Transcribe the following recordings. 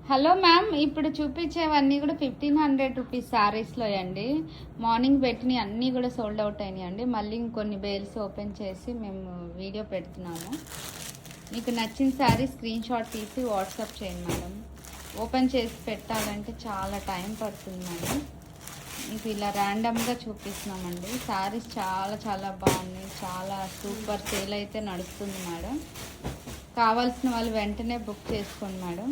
Hello ma'am, ఇప్పుడు చూపించేవన్నీ కూడా 1500 rupees శారీస్లో అండి. మార్నింగ్ పెట్టినవి అన్నీ కూడా సోల్డ్ అవుట్ అయినాయి అండి. మళ్ళీ ఇంకొన్ని బేల్స్ ఓపెన్ చేసి మేము వీడియో పెడుతున్నాము. మీకు నచ్చిన శారీ స్క్రీన్ షాట్ తీసి వాట్సాప్ చేయండి మేడం. ఓపెన్ చేసి పెట్టాలంటే చాలా టైం పడుతుంది మేడం. మీకు ఇలా ర్యాండమ్గా చూపిస్తున్నామండి. శారీస్ చాలా చాలా బాగున్నాయి, చాలా సూపర్ సేల్ అయితే నడుస్తుంది మేడం. కావాల్సిన వాళ్ళు వెంటనే బుక్ చేసుకోండి మేడం.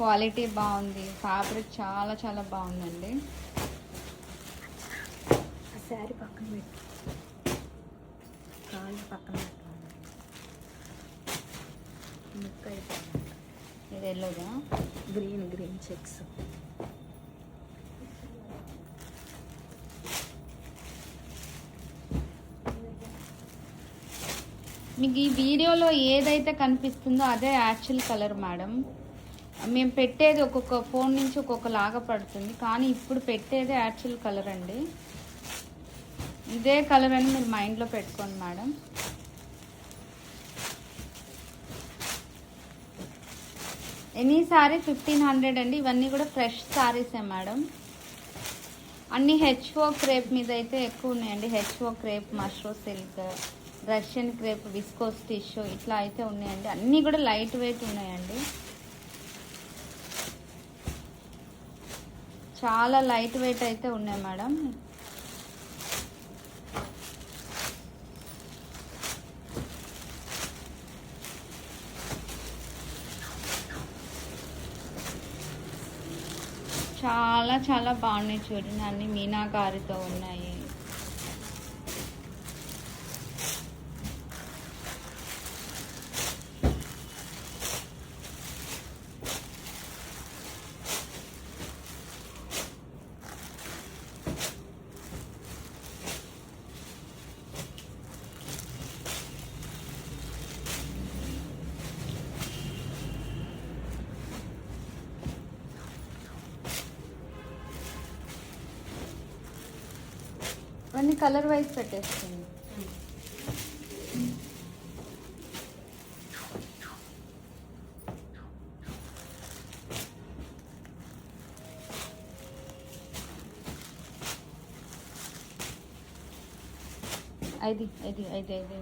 క్వాలిటీ బాగుంది, ఫ్యాబ్రిక్ చాలా చాలా బాగుందండి. శారీ పక్కన పెట్టు, కాళ్ళు పక్కన పెట్టాలి. ముక్క అయిపోయింది. ఇది ఎల్లోగా గ్రీన్ చెక్స్. మీకు ఈ వీడియోలో ఏదైతే కనిపిస్తుందో అదే యాక్చువల్ కలర్ మేడం. మేము పెట్టేది ఒక్కొక్క ఫోన్ నుంచి ఒక్కొక్కలాగా పడుతుంది, కానీ ఇప్పుడు పెట్టేదే యాక్చువల్ కలర్ అండి. ఇదే కలర్ అని మీరు మైండ్లో పెట్టుకోండి మేడం. ఎనీ సారీ 1500 అండి. ఇవన్నీ కూడా ఫ్రెష్ సారీసే మేడం. అన్నీ హెచ్ఓ క్రేప్ మీద అయితే ఎక్కువ ఉన్నాయండి. HO crepe, mashru silk, Russian crepe, viscose tissue ఇట్లా అయితే ఉన్నాయండి. అన్నీ కూడా లైట్ వెయిట్ ఉన్నాయండి. చాలా లైట్ వెయిట్ అయితే ఉన్నాయి మేడం. చాలా చాలా బాగున్నాయి చూడండి. అన్ని మీనాకారితో ఉన్నాయి. అన్ని కలర్ వైజ్ పెట్టేస్తుంది. ఐదు ఐదు ఐదు ఐదు